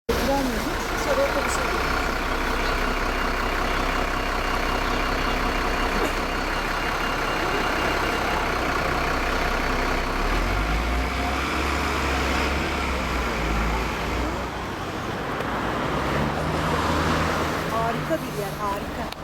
Sonra otobüse gidiyoruz. Harika bir yer, harika.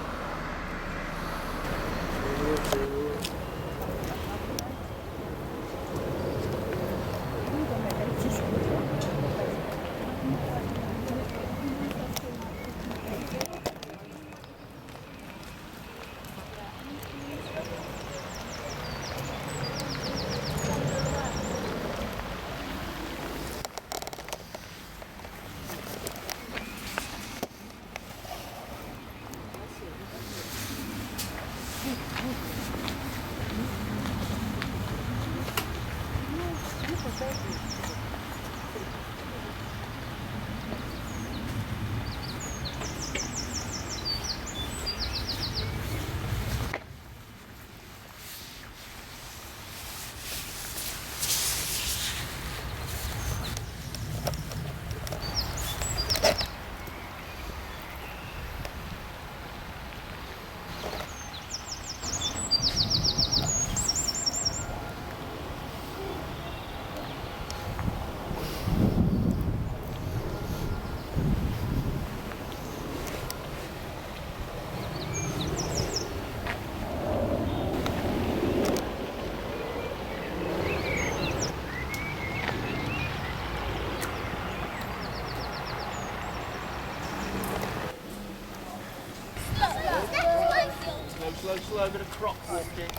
Slow, bit of crop walking.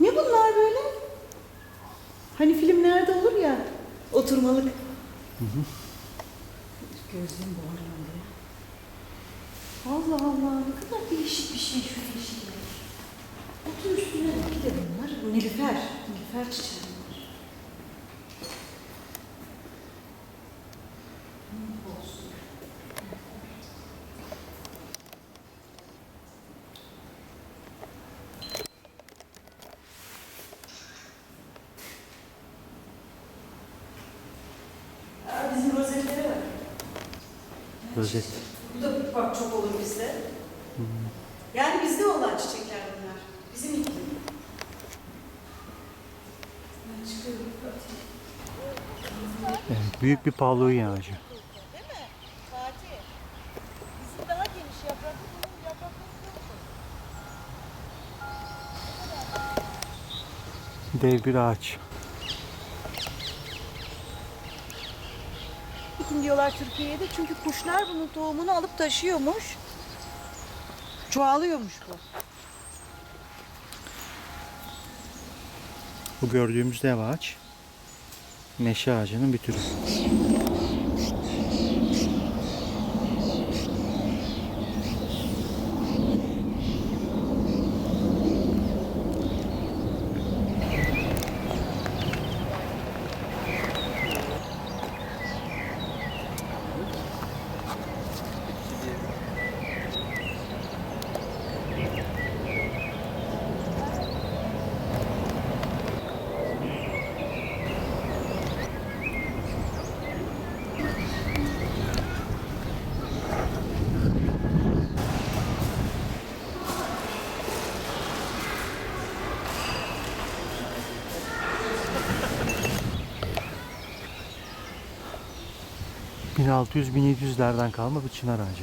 Ne bunlar böyle? Hani filmlerde olur ya, oturmalık. Gözlüğüm bağırmadı. Allah Allah, ne kadar değişik bir şey şu yeşiller. Otur üstüne bak, bir de bunlar. Bu nilüfer çiçeği bunlar. Bizim rozetleri var. Rozet. Bu da bak çok olur bizde. Yani bizde olan çiçekler bunlar. Bizim iklim. Ben çıkıyorum. Evet, büyük bir pavloya ağacı. Değil mi? Fatih. Bizim daha geniş yapraklı, bunun yaprakları yok. Dev bir ağaç. Ekin diyorlar Türkiye'de çünkü kuşlar bunun tohumunu alıp taşıyormuş. Çoğalıyormuş bu. Bu gördüğümüz dev ağaç meşe ağacının bir türü. ...1600-1700'lerden kalma bir çınar ağacı.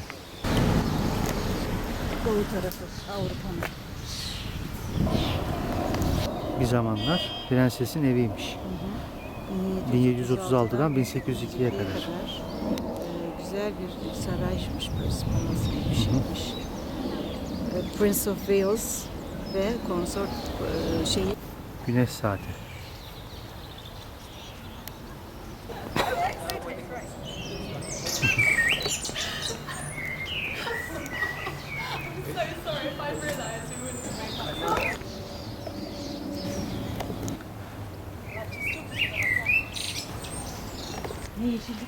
Doğu tarafı Avrupa'nın. Bir zamanlar prensesin eviymiş. 1736'dan 1802'ye kadar. Güzel bir saraymış, burası palas gibi bir şeymiş. Prince of Wales ve konsort şeyi. Güneş saati. Ne yeşillik.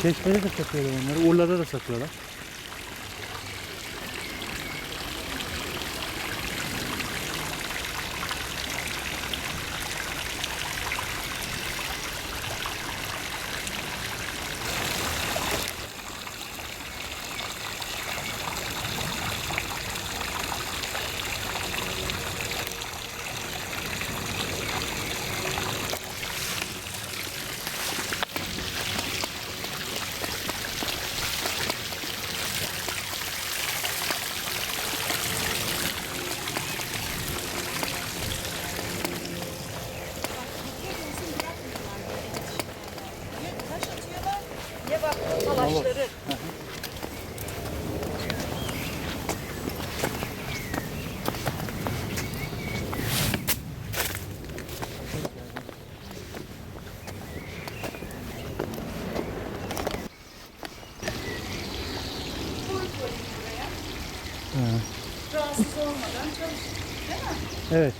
Çeşmede de satıyorlar onları. Urla'da da satıyorlar. Ya bak talaşları. Rahatsız olmadan çalışın. Değil mi? Evet.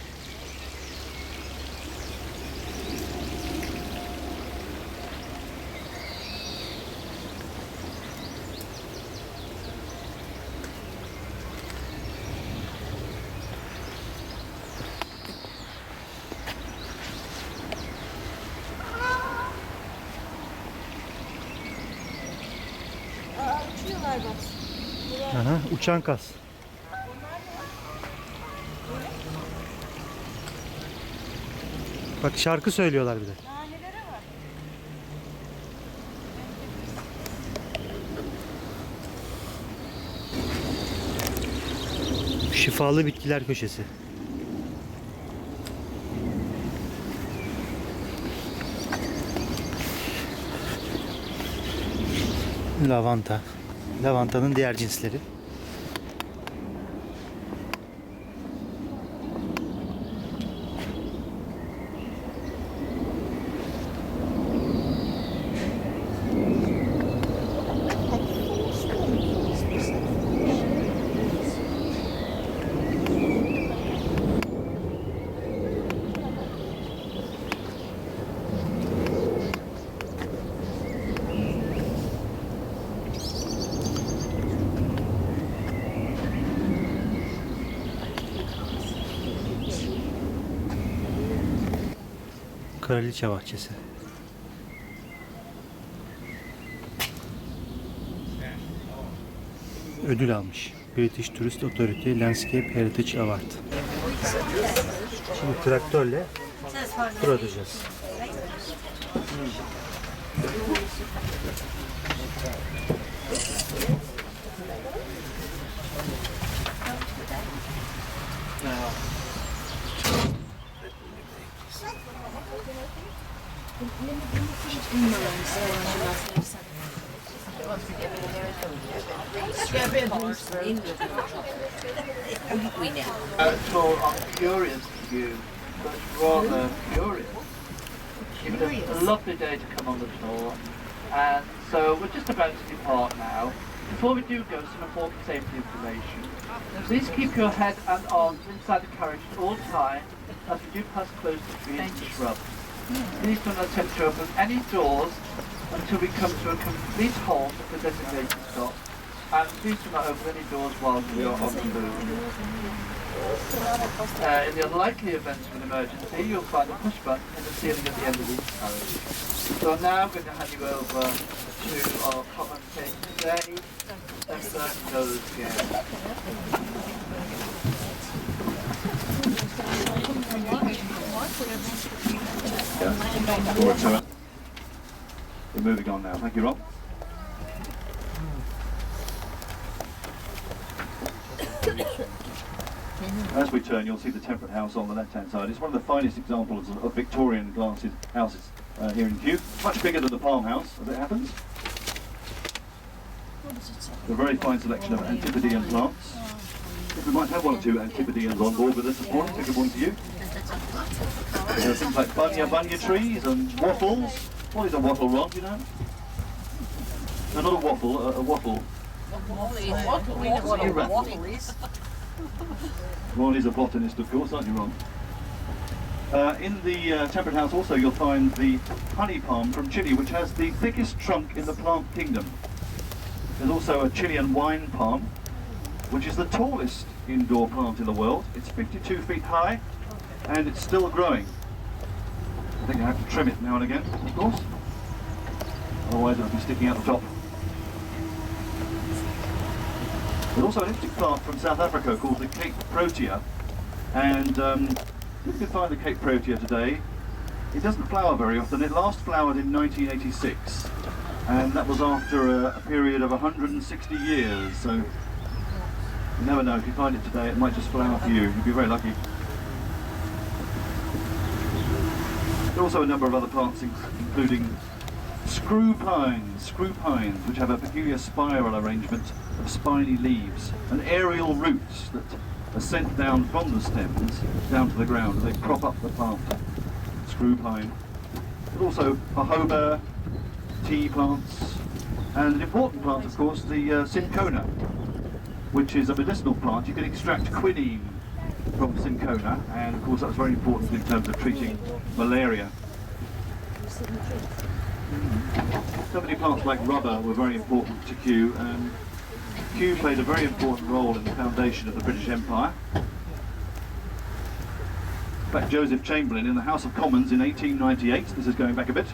Uçuyorlar bak. Aha, uçan kas. Bak şarkı söylüyorlar bir de. Nanelere bak. Şifalı bitkiler köşesi. Lavanta. Lavantanın diğer cinsleri. Kraliçe bahçesi. Ödül almış. British Tourist Authority Landscape Heritage Award. Şimdi traktörle tur atacağız. So I'm curious to you, but rather curious. It's been a lovely day to come on the tour, and so we're just about to depart now. Before we do go, some important safety information. Please keep your head and arms inside the carriage at all times as we do pass close to trees and shrubs. Please do not attempt to open any doors until we come to a complete halt at the designated stop. And please do not open any doors while we are on the move. In the unlikely event of an emergency, you'll find a push button in the ceiling at the end of each carriage. So I'm now going to hand you over to our commentator today, Esther Knows-Gale. Yeah. We're moving on now. Thank you, Rob. As we turn, you'll see the Temperate House on the left-hand side. It's one of the finest examples of Victorian houses here in Kew. Much bigger than the Palm House, as it happens. A very fine selection of Antipodean plants. If we might have one or two Antipodeans on board with us this morning, take a one to you. There are things like bunya trees and waffles. What is a wattle, Ron, do you know? No, not a waffle, a wattle. What are you, Ron? Ron is a botanist, of course, aren't you, Ron? In the temperate house also you'll find the honey palm from Chile, which has the thickest trunk in the plant kingdom. There's also a Chilean wine palm, which is the tallest indoor plant in the world. It's 52 feet high and it's still growing. I think I have to trim it now and again, of course. Otherwise it'll be sticking out the top. There's also an interesting plant from South Africa called the Cape Protea, and you can find the Cape Protea today. It doesn't flower very often. It last flowered in 1986, and that was after a period of 160 years, so you never know. If you find it today, it might just flower for you. You'd be very lucky. There are also a number of other plants, including screw pines, which have a peculiar spiral arrangement of spiny leaves and aerial roots that are sent down from the stems down to the ground. They prop up the plant. Screw pine. But also jojoba, tea plants, and an important plant, of course, the cinchona, which is a medicinal plant. You can extract quinine from cinchona, and of course that's very important in terms of treating malaria. So many plants like rubber were very important to Kew, and Kew played a very important role in the foundation of the British Empire. In fact, Joseph Chamberlain in the House of Commons in 1898, this is going back a bit,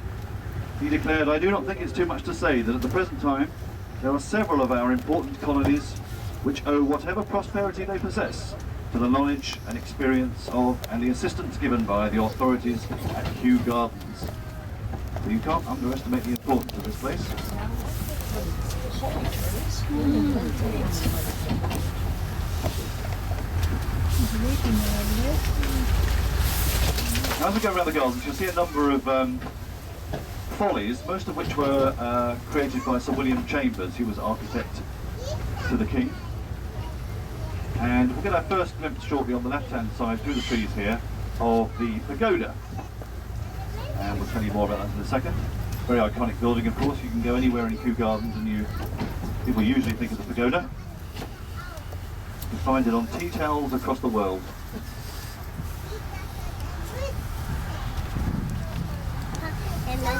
he declared, "I do not think it's too much to say that at the present time there are several of our important colonies which owe whatever prosperity they possess to the knowledge and experience of and the assistance given by the authorities at Kew Gardens." So you can't underestimate the importance of this place. Now, as we go around the gardens, you'll see a number of follies, most of which were created by Sir William Chambers, who was architect to the King. And we'll get our first glimpse shortly on the left-hand side through the trees here of the pagoda. And we'll tell you more about that in a second. Very iconic building, of course. You can go anywhere in Kew Gardens and people usually think of the pagoda. You can find it on tea towels across the world.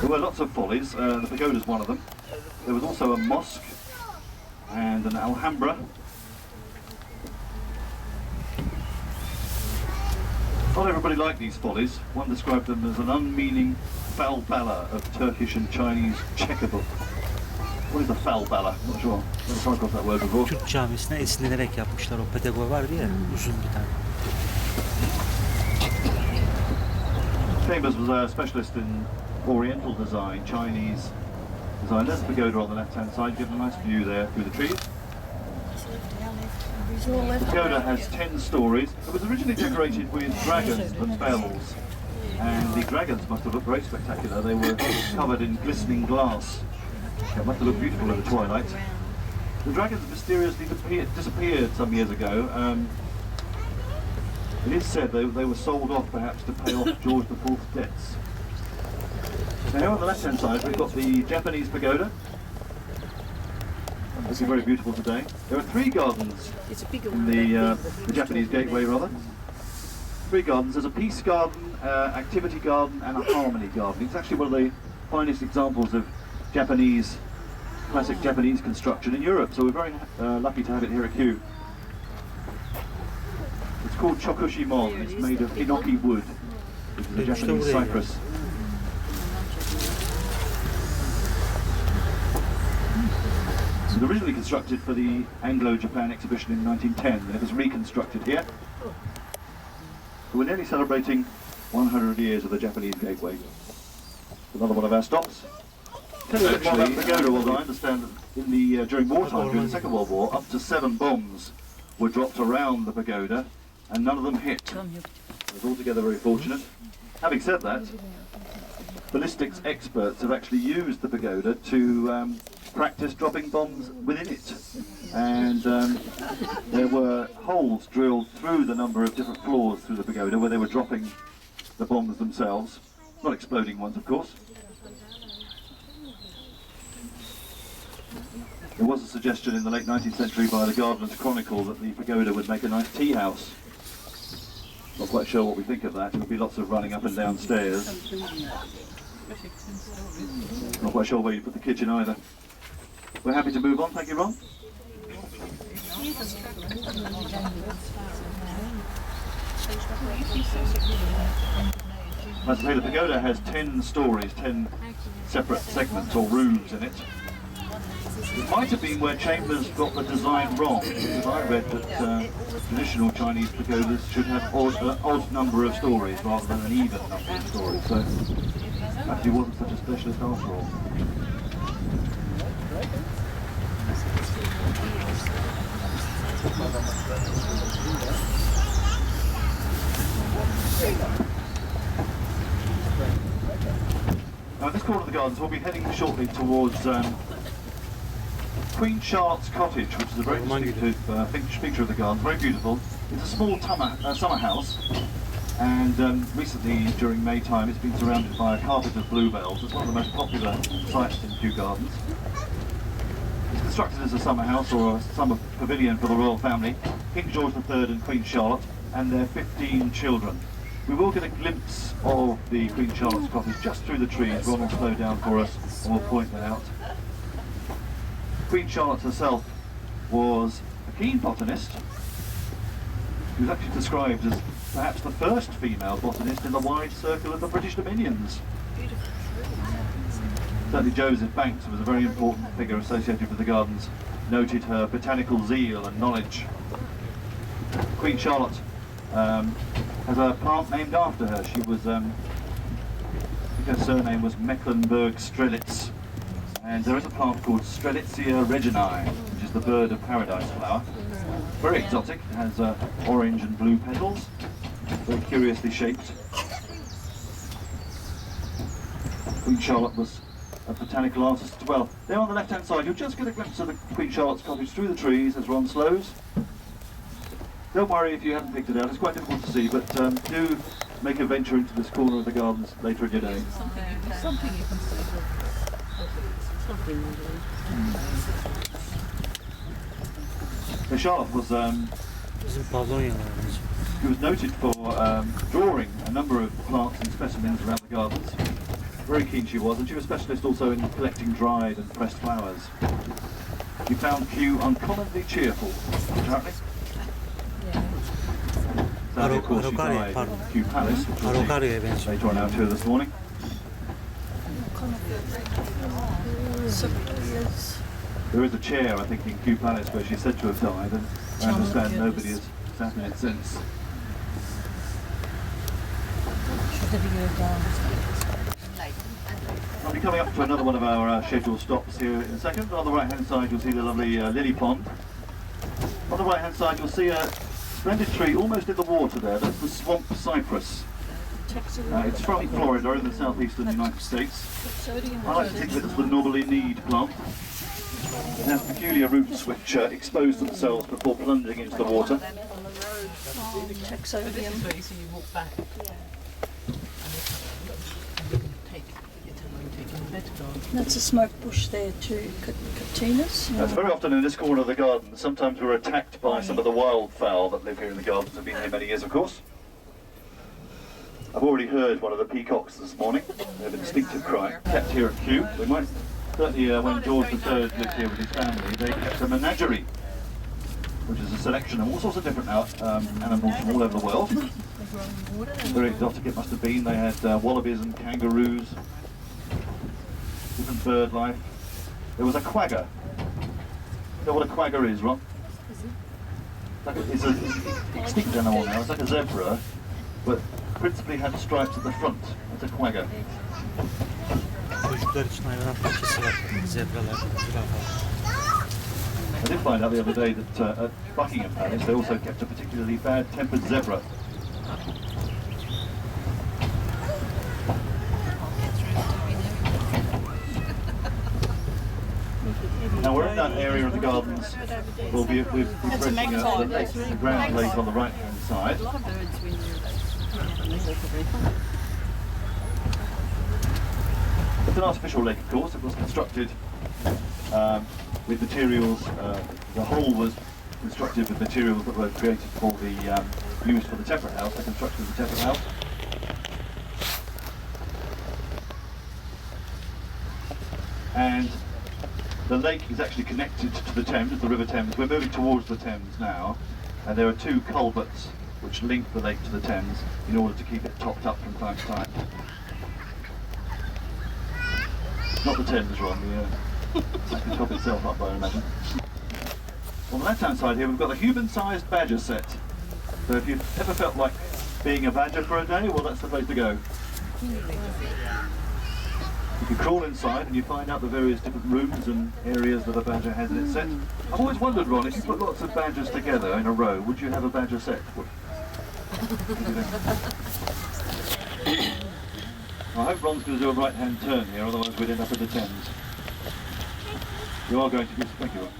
There were lots of follies. The pagoda's one of them. There was also a mosque and an Alhambra. Not everybody liked these follies. One described them as an unmeaning falbala of Turkish and Chinese checkerbook. What is a falbala? I'm not sure. Never come across that word before. Türk camisine esinlenerek yapmışlar. O pedagog vardı ya, uzun bir tane. Chambers was a specialist in Oriental design, Chinese design. There's the pagoda on the left-hand side. You get a nice view there through the trees. The pagoda has 10 stories. It was originally decorated with dragons and bells, and the dragons must have looked very spectacular. They were covered in glistening glass. It must have looked beautiful in the twilight. The dragons mysteriously disappeared some years ago. It is said they were sold off perhaps to pay off George IV's debts. Now on the left-hand side we've got the Japanese pagoda. Looking very beautiful today. There are 3 gardens in the Japanese gateway, rather. 3 gardens. There's a peace garden, activity garden, and a harmony garden. It's actually one of the finest examples of classic Japanese construction in Europe. So we're very lucky to have it here at Kew. It's called Chokushimon. It's made of inoki wood, which is a Japanese cypress. It was originally constructed for the Anglo-Japan exhibition in 1910, and it was reconstructed here. So we're nearly celebrating 100 years of the Japanese gateway. Another one of our stops. Tell you a bit more about the pagoda. Was I understand that in during wartime, during the Second World War, up to 7 bombs were dropped around the pagoda, and none of them hit. It was altogether very fortunate. Having said that, ballistics experts have actually used the pagoda to practice dropping bombs within it, and there were holes drilled through the number of different floors through the pagoda where they were dropping the bombs themselves, not exploding ones of course. There was a suggestion in the late 19th century by the Gardener's Chronicle that the pagoda would make a nice tea house. Not quite sure what we think of that. There'll be lots of running up and down stairs. Not quite sure where you put the kitchen either. We're happy to move on. Thank you, Ron. As I say, the pagoda has 10 stories, 10 separate segments or rooms in it. It might have been where Chambers got the design wrong, because I read that traditional Chinese pagodas should have odd number of stories rather than an even number of stories, so actually wasn't such a specialist after all. Now, at this corner of the gardens, we'll be heading shortly towards Queen Charlotte's Cottage, which is a very distinctive feature of the gardens, very beautiful. It's a small summer house, and recently, during May time, it's been surrounded by a carpet of bluebells. It's one of the most popular sites in Kew Gardens. It's constructed as a summer house or a summer pavilion for the royal family, King George III and Queen Charlotte, and their 15 children. We will get a glimpse of the Queen Charlotte's Cottage just through the trees. Ron will slow down for us and we'll point that out. Queen Charlotte herself was a keen botanist. She was actually described as perhaps the first female botanist in the wide circle of the British dominions. Certainly Joseph Banks was a very important figure associated with the gardens, noted her botanical zeal and knowledge. Queen Charlotte has a plant named after her. She was, I think her surname was Mecklenburg-Strelitz. And there is a plant called Strelitzia reginae, which is the bird of paradise flower. Very exotic, it has orange and blue petals, very curiously shaped. Queen Charlotte was a botanical artist as well. There on the left hand side, you'll just get a glimpse of the Queen Charlotte's Cottage through the trees as Ron slows. Don't worry if you haven't picked it out, it's quite difficult to see, but do make a venture into this corner of the gardens later in your day. Something you can see. So Charlotte was she was noted for drawing a number of plants and specimens around the gardens. Very keen she was, and she was a specialist also in collecting dried and pressed flowers. She found Kew uncommonly cheerful, apparently. Sadly, of course, she died in Kew Palace, which we'll see later on our tour this morning. There is a chair, I think, in Kew Palace where she's said to have died, and I understand nobody has sat in it since. I'll be coming up to another one of our scheduled stops here in a second. On the right hand side you'll see the lovely lily pond. On the right hand side you'll see a splendid tree almost in the water there. That's the swamp cypress. It's from Florida in the southeastern United States. I like to think of it as the knobbly need plant. It has peculiar roots which expose themselves before plunging into the water. That's a smoke bush there too, Katinas. That's very often in this corner of the garden. Sometimes we're attacked by some of the wildfowl that live here in the gardens. Have been here many years, of course. I've already heard one of the peacocks this morning. They have a distinctive cry, kept here at Kew. They might certainly, when George III lived here with his family, they kept a menagerie, which is a selection of all sorts of different animals from all over the world. Very exotic it must have been. They had wallabies and kangaroos, different bird life. There was a quagga. You know what a quagga is, Ron? It's an extinct animal now. It's like a zebra, but principally had stripes at the front. That's a quagga. I did find out the other day that at Buckingham Palace they also kept a particularly bad-tempered zebra. Now we're in that area of the gardens. We're approaching the lake, the Grand Lake on the right-hand side. It's an artificial lake, of course. It was constructed with materials. The whole was constructed with materials that were created for the used for the temperate house, the construction of the temperate house. And the lake is actually connected to the Thames, the River Thames. We're moving towards the Thames now, and there are two culverts which link the lake to the Thames in order to keep it topped up from time to time. Not the Thames, Ron, that can top itself up, I imagine. On the left-hand side here, we've got a human-sized badger set. So if you've ever felt like being a badger for a day, well, that's the place to go. You can crawl inside and you find out the various different rooms and areas that a badger has in its set. I've always wondered, Ron, if you put lots of badgers together in a row, would you have a badger set? I hope Ron's going to do a right-hand turn here, otherwise we'd end up in the Thames. You are going to do, thank you, Ron.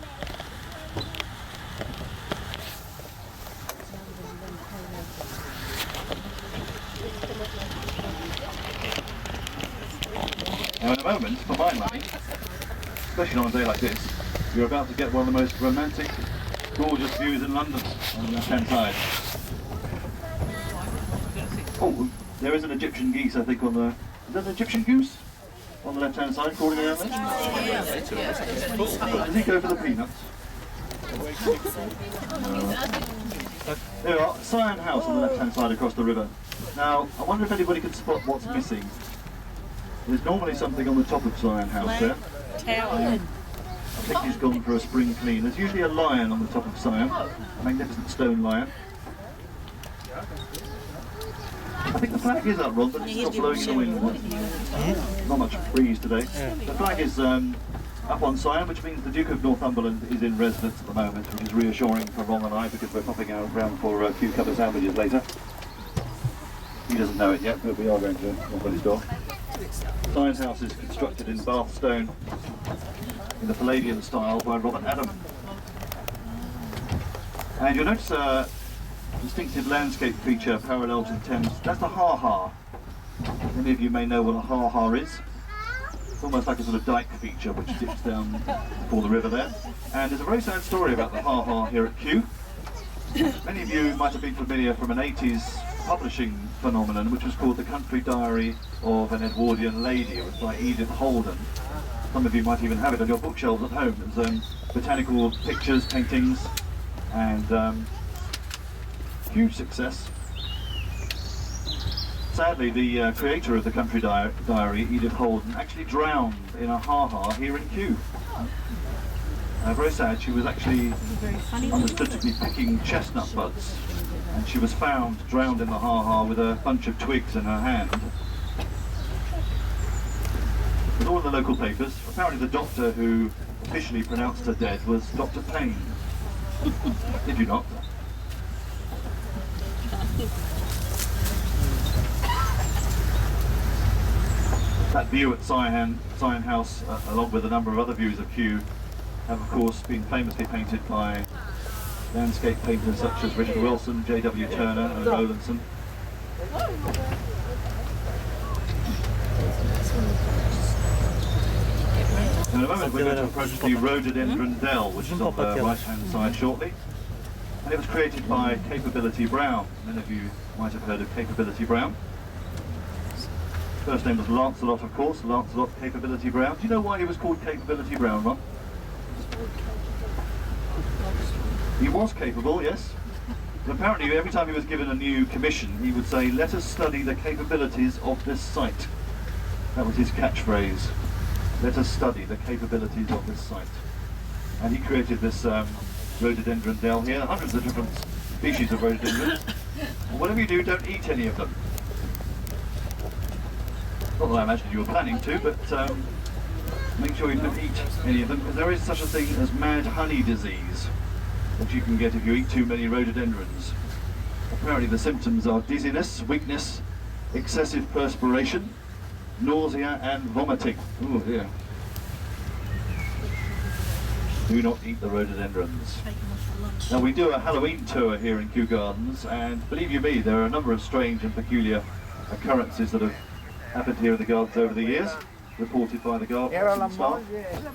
Now in a moment, for my money, especially on a day like this, you're about to get one of the most romantic, gorgeous views in London on the left-hand side. Oh, there is an Egyptian geese, I think, on the... Is that an Egyptian goose? On the left-hand side, crawling around there? Does he go for the peanuts? There we are, Cyan House on the left-hand side across the river. Now, I wonder if anybody can spot what's missing. There's normally something on the top of Cyan House there. I think he's gone for a spring clean. There's usually a lion on the top of Cyan, a magnificent stone lion. I think the flag is up, Ron, but it's not blowing in the wind. Not much breeze today. The flag is up on Cyan, which means the Duke of Northumberland is in residence at the moment, which is reassuring for Ron and I because we're popping out around for cucumber sandwiches later. He doesn't know it yet, but we are going to knock on his door. Cyan House is constructed in Bath stone in the Palladian style by Robert Adam. And you'll notice a distinctive landscape feature parallel to the Thames. That's the ha-ha. Many of you may know what a ha-ha is. It's almost like a sort of dike feature which dips down before the river there. And there's a very sad story about the ha-ha here at Kew. Many of you might have been familiar from an 80s publishing phenomenon which was called The Country Diary of an Edwardian Lady. It was by Edith Holden. Some of you might even have it on your bookshelves at home. There's botanical pictures, paintings, and huge success. Sadly, the creator of The Country Diary, Edith Holden, actually drowned in a ha-ha here in Kew. Very sad. She was actually understood to be picking chestnut buds, and she was found drowned in the ha-ha with a bunch of twigs in her hand. It was all in the local papers. Apparently the doctor who officially pronounced her dead was Dr. Payne. Did you not? That view at Cyan House, along with a number of other views of Kew, have of course been famously painted by landscape painters such as Richard Wilson, J.W. Turner and Rowlandson. In a moment we're going to approach the rhododendron dell, which is on the right hand side shortly. And it was created by Capability Brown. Many of you might have heard of Capability Brown. First name was Lancelot, of course, Lancelot Capability Brown. Do you know why he was called Capability Brown, Ron? He was capable, yes. But apparently every time he was given a new commission, he would say, "Let us study the capabilities of this site." That was his catchphrase. Let us study the capabilities of this site. And he created this rhododendron dell here, hundreds of different species of rhododendrons. And whatever you do, don't eat any of them. Not that I imagine you were planning to, but make sure you don't eat any of them, because there is such a thing as mad honey disease that you can get if you eat too many rhododendrons. Apparently the symptoms are dizziness, weakness, excessive perspiration, nausea and vomiting. Oh dear. Do not eat the rhododendrons. Now we do a Halloween tour here in Kew Gardens, and believe you me, there are a number of strange and peculiar occurrences that have happened here in the gardens over the years, reported by the gardeners and staff.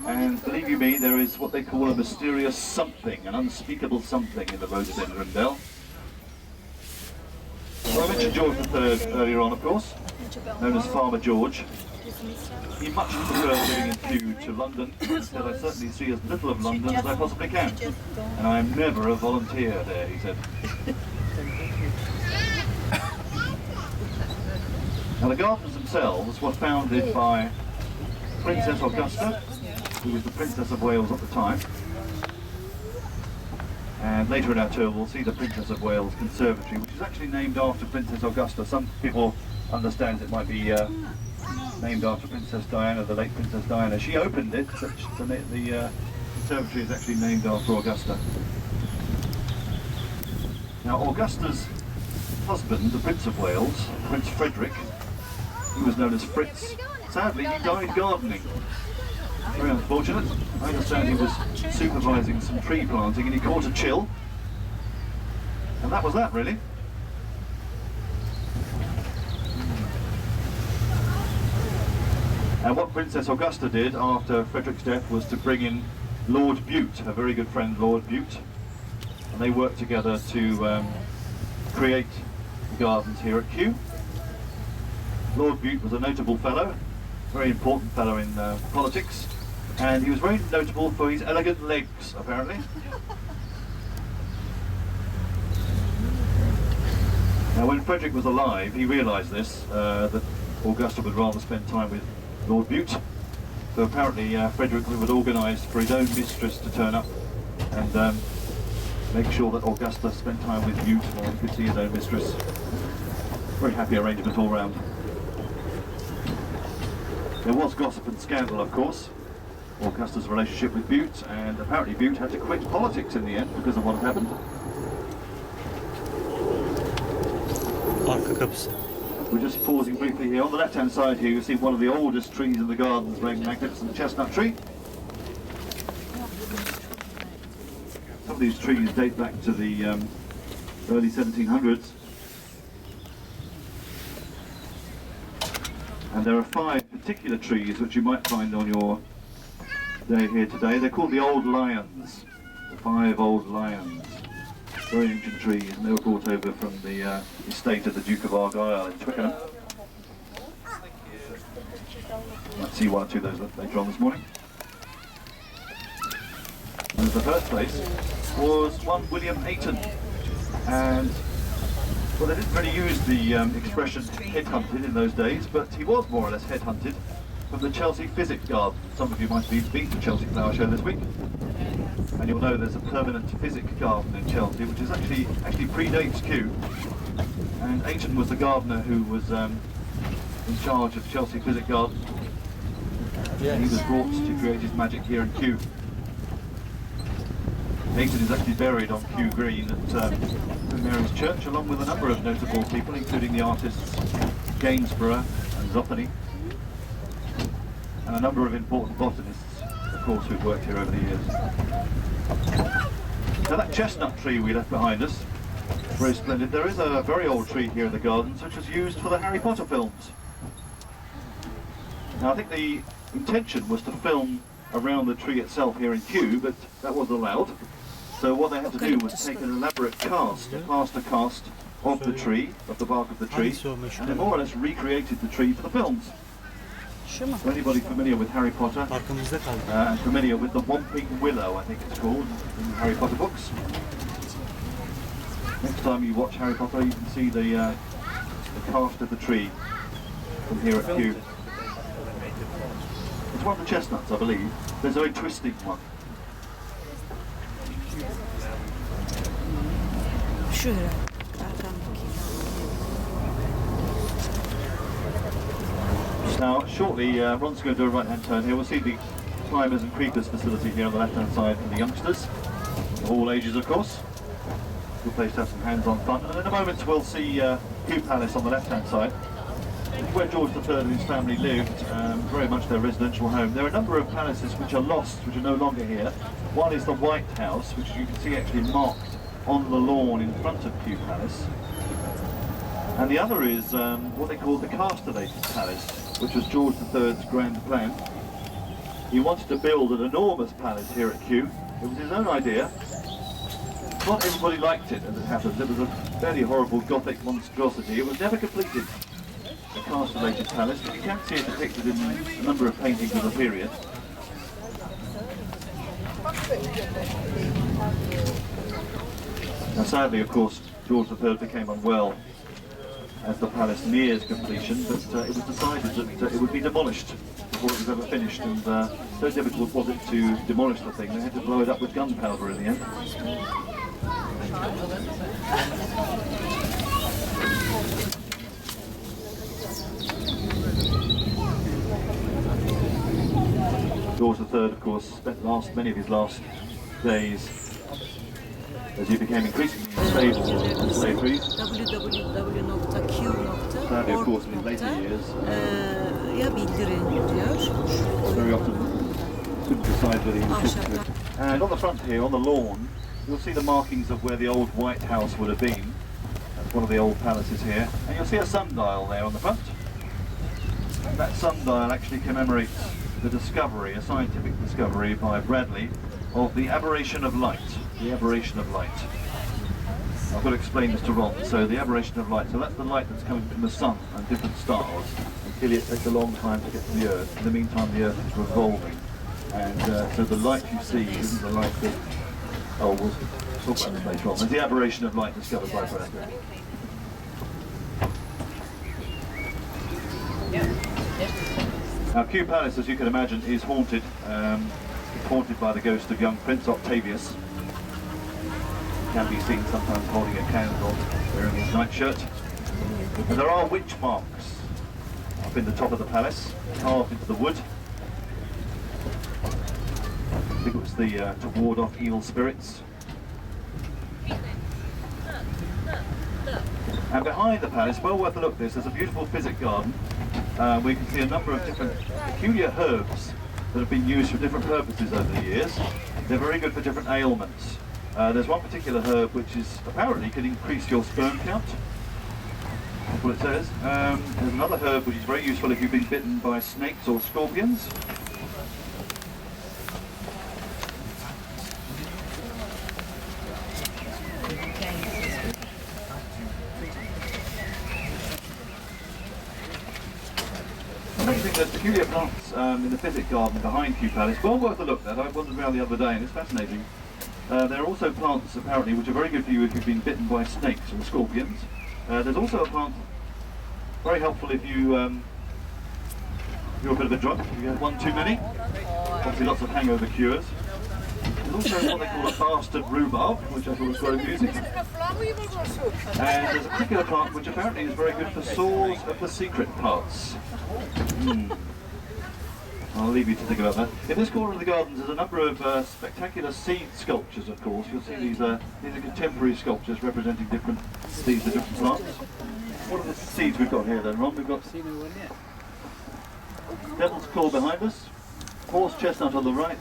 And believe you me, there is what they call a mysterious something, an unspeakable something in the rhododendron dell. mentioned George III earlier on, of course, known as Farmer George. He much prefers living in Kew to London, and said, I certainly see as little of London as I possibly can. And I am never a volunteer there, he said. Now the gardens themselves were founded by Princess Augusta, who was the Princess of Wales at the time. And later in our tour we'll see the Princess of Wales Conservatory, which is actually named after Princess Augusta. Some people understand it might be named after Princess Diana, the late Princess Diana. She opened it, but the conservatory is actually named after Augusta. Now Augusta's husband, the Prince of Wales, Prince Frederick, he was known as Fritz. Sadly, he died gardening. Very unfortunate. I understand he was supervising some tree planting and he caught a chill. And that was that, really. And what Princess Augusta did after Frederick's death was to bring in Lord Bute, her very good friend Lord Bute. And they worked together to create the gardens here at Kew. Lord Bute was a notable fellow, very important fellow in politics, and he was very notable for his elegant legs, apparently. Now when Frederick was alive, he realised this, that Augusta would rather spend time with Lord Bute. So apparently Frederick would organise for his own mistress to turn up and make sure that Augusta spent time with Bute while he could see his own mistress. Very happy arrangement all round. There was gossip and scandal, of course, Augusta's relationship with Bute, and apparently Bute had to quit politics in the end because of what had happened. Arka kapısı. We're just pausing briefly here. On the left-hand side here, you see one of the oldest trees in the gardens, a very magnificent chestnut tree. Some of these trees date back to the early 1700s. And there are 5 particular trees which you might find on your day here today. They're called the Old Lions, the 5 Old Lions. Very ancient trees, and they were brought over from the estate of the Duke of Argyll in Twickenham. You might see 1 or 2 of those later on this morning. And the birthplace was one William Ayton, and well, they didn't really use the expression headhunted in those days, but he was more or less headhunted from the Chelsea Physic Garden. Some of you might have been to the Chelsea Flower Show this week, and you'll know there's a permanent Physic Garden in Chelsea, which is actually predates Kew. And Ayton was the gardener who was in charge of Chelsea Physic Garden. And he was brought to create his magic here in Kew. Ayton is actually buried on Kew Green at St Mary's Church, along with a number of notable people, including the artists Gainsborough and Zoffany, and a number of important botanists, of course, who've worked here over the years. Now that chestnut tree we left behind us, very splendid. There is a very old tree here in the gardens which was used for the Harry Potter films. Now I think the intention was to film around the tree itself here in Kew, but that wasn't allowed. So what they had to do was take an elaborate cast, a plaster cast of the tree, of the bark of the tree, and they more or less recreated the tree for the films. For anybody familiar with Harry Potter, and familiar with the Whomping Willow, I think it's called, in the Harry Potter books. Next time you watch Harry Potter, you can see the cast of the tree from here at Kew. It's one of the chestnuts, I believe. There's a very twisting one. Şu herhalde. Arkamdaki. Now, shortly, Ron's going to do a right-hand turn here. We'll see the climbers and creepers facility here on the left-hand side for the youngsters, of all ages, of course. Good place to have some hands-on fun. And in a moment, we'll see Kew Palace on the left-hand side, where George III and his family lived, very much their residential home. There are a number of palaces which are lost, which are no longer here. One is the White House, which you can see actually marked on the lawn in front of Kew Palace. And the other is what they call the Castellated Palace, which was George III's grand plan. He wanted to build an enormous palace here at Kew. It was his own idea. Not everybody liked it, as it happens. It was a fairly horrible Gothic monstrosity. It was never completed, a castellated palace, but you can see it depicted in a number of paintings of the period. Now sadly, of course, George III became unwell as the palace nears completion, but it was decided that it would be demolished before it was ever finished, and so difficult was it to demolish the thing, they had to blow it up with gunpowder in the end. George III, of course, spent many of his last days as he became increasingly unstable in slavery. Sadly, of course, in his later years, very often couldn't decide whether he was fit to it. And on the front here, on the lawn, you'll see the markings of where the old White House would have been. That's one of the old palaces here. And you'll see a sundial there on the front. That sundial actually commemorates the discovery, a scientific discovery by Bradley, of the aberration of light. The aberration of light. I've got to explain this to Ron. So the aberration of light, so that's the light that's coming from the sun and different stars. And clearly it takes a long time to get to the Earth. In the meantime, the Earth is revolving. And so the light you see isn't the light that... Oh, we'll talk about this later on. There's the aberration of light discovered by Bradley. Now, Kew Palace, as you can imagine, is haunted. It's haunted by the ghost of young Prince Octavius. He can be seen sometimes holding a candle, wearing his nightshirt. And there are witch marks up in the top of the palace, carved into the wood. I think it was to ward off evil spirits. And behind the palace, well worth a look, there's a beautiful physic garden. We can see a number of different peculiar herbs that have been used for different purposes over the years. They're very good for different ailments. There's one particular herb which is apparently can increase your sperm count. That's what it says. There's another herb which is very useful if you've been bitten by snakes or scorpions. There's peculiar plants in the physic garden behind Kew Palace. Well worth a look at. I wandered around the other day and it's fascinating. There are also plants apparently which are very good for you if you've been bitten by snakes or scorpions. There's also a plant very helpful if you're a bit of a drunk, if you have one too many. Obviously lots of hangover cures. There's also what they call a bastard rhubarb, which I thought was quite amusing. And there's a particular plant which apparently is very good for sores of the secret parts. I'll leave you to think about that. In this corner of the gardens there's a number of spectacular seed sculptures, of course. You'll see these are contemporary sculptures representing different seeds of different plants. What are the seeds we've got here then, Ron? We've got devil's claw behind us, horse chestnut on the right,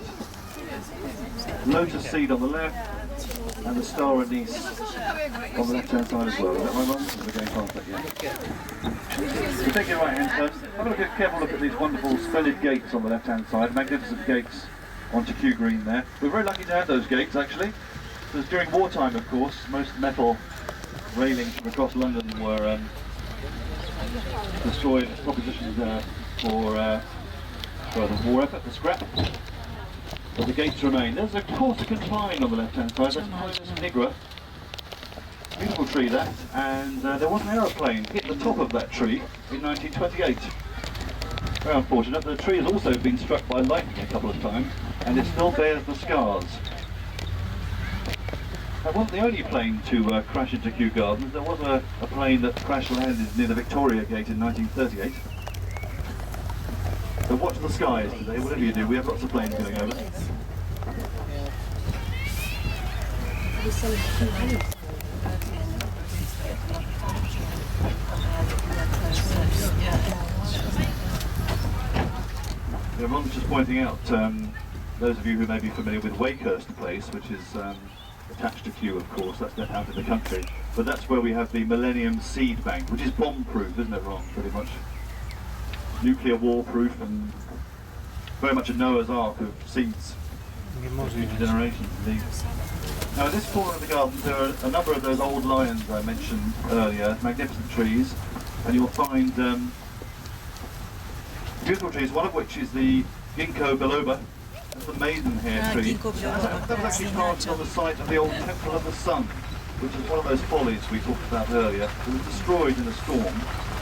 lotus seed on the left, and the star anise on the left hand side as well. Is that right, Ron? We're going past that yet. So take your right hand turn. Have a careful look at these wonderful splendid gates on the left hand side, magnificent gates onto Kew Green there. We're very lucky to have those gates actually, because during wartime of course most metal railings from across London were destroyed as propositions for the war effort, the scrap. But the gates remain. There's a Corsican pine on the left hand side, that's Pinus nigra. Beautiful tree that, and there was an aeroplane hit the top of that tree in 1928. Very unfortunate. The tree has also been struck by lightning a couple of times, and it still bears the scars. That wasn't the only plane to crash into Kew Gardens. There was a plane that crash landed near the Victoria Gate in 1938. So watch the skies today, whatever you do. We have lots of planes going over. Yeah, Ron's just pointing out, those of you who may be familiar with Wakehurst Place, which is attached to Kew, of course, that's out in the country, but that's where we have the Millennium Seed Bank, which is bomb-proof, isn't it, Ron, pretty much? Nuclear war-proof and very much a Noah's Ark of seeds for future generations. Now in this corner of the garden there are a number of those old lions I mentioned earlier, magnificent trees, and you'll find beautiful trees, one of which is the ginkgo biloba. That's the maidenhair tree. ginkgo biloba. That was actually planted on the site of the old Temple of the Sun, which is one of those follies we talked about earlier. It was destroyed in a storm,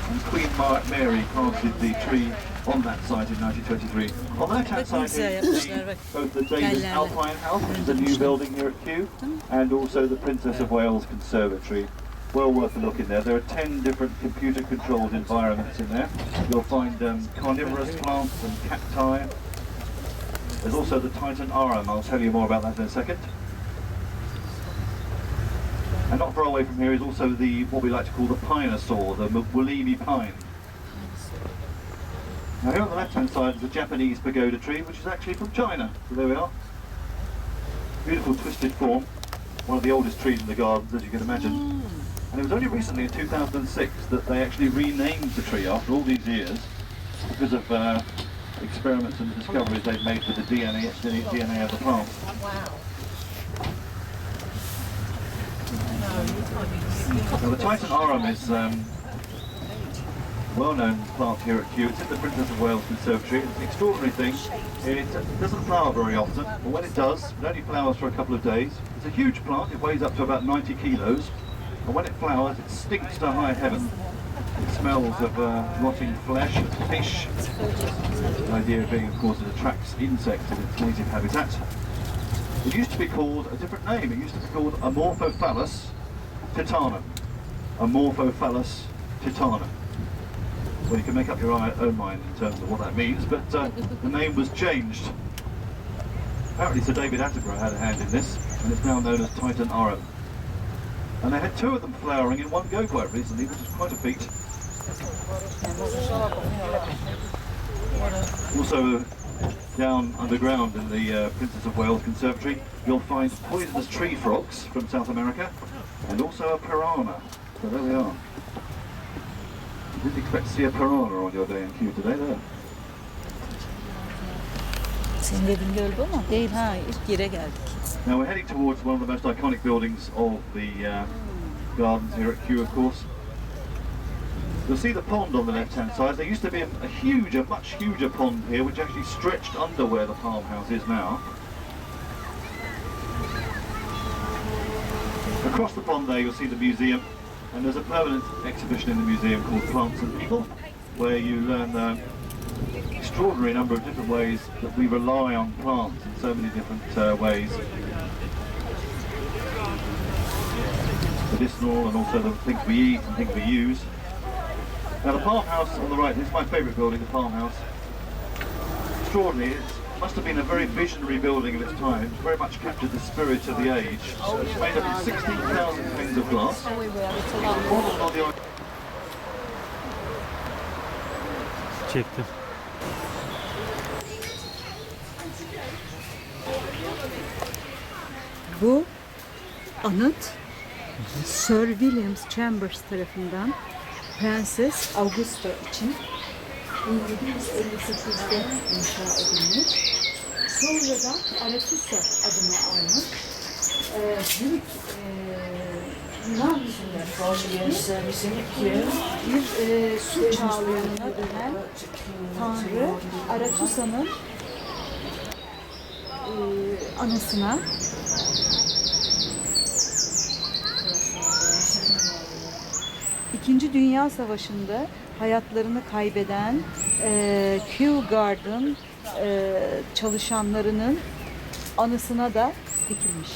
and Queen Mary planted the tree on that site in 1923. On the left-hand side here you see both the Davis Alpine House, which is a new building here at Kew, and also the Princess of Wales Conservatory. Well worth a look in there. There are 10 different computer-controlled environments in there. You'll find carnivorous plants and cacti. There's also the Titan arum. I'll tell you more about that in a second. And not far away from here is also the what we like to call the pinosaur, the Woolini pine. Now here on the left-hand side is a Japanese pagoda tree, which is actually from China. So there we are. Beautiful twisted form. One of the oldest trees in the gardens, as you can imagine. And it was only recently, in 2006, that they actually renamed the tree after all these years because of experiments and discoveries they've made with the DNA of the plant. Now the Titan arum is well-known plant here at Kew. It's in the Princess of Wales Conservatory. It's an extraordinary thing. It doesn't flower very often, but when it does, it only flowers for a couple of days. It's a huge plant. It weighs up to about 90 kilos. And when it flowers, it stinks to high heaven. It smells of rotting flesh and fish. The idea being, of course, it attracts insects in its native habitat. It used to be called a different name. It used to be called Amorphophallus titanum. Amorphophallus titanum. Well, you can make up your own mind in terms of what that means, but the name was changed. Apparently Sir David Attenborough had a hand in this, and it's now known as Titan arum. And they had 2 of them flowering in one go quite recently, which is quite a feat. Also, down underground in the Princess of Wales Conservatory, you'll find poisonous tree frogs from South America, and also a piranha. So there we are. You didn't expect to see a piranha on your day in Kew today, there. Senin dediğin göl bu mu? Değil ha, ilk yere geldik. Now we're heading towards one of the most iconic buildings of the gardens here at Kew, of course. You'll see the pond on the left-hand side. There used to be a much huger pond here, which actually stretched under where the farmhouse is now. Across the pond there, you'll see the museum, and there's a permanent exhibition in the museum called Plants and People, where you learn extraordinary number of different ways that we rely on plants in so many different ways. Medicinal, and also the things we eat and things we use. Now the farmhouse on the right, this is my favourite building, the farmhouse. Extraordinary, it must have been a very visionary building of its time. It very much captured the spirit of the age. So it's made up of 16,000 panes of glass. Modelled on the Çektim. Bu anıt Sir William Chambers tarafından Prenses Augusta için 1758'de inşa edilmiş. Sonradan Arethusa adını almış. Büyük Yunan bir su çağlayanına dönen Tanrı Arethusa'nın anısına İkinci Dünya Savaşı'nda hayatlarını kaybeden Kew Garden çalışanlarının anısına da dikilmiş.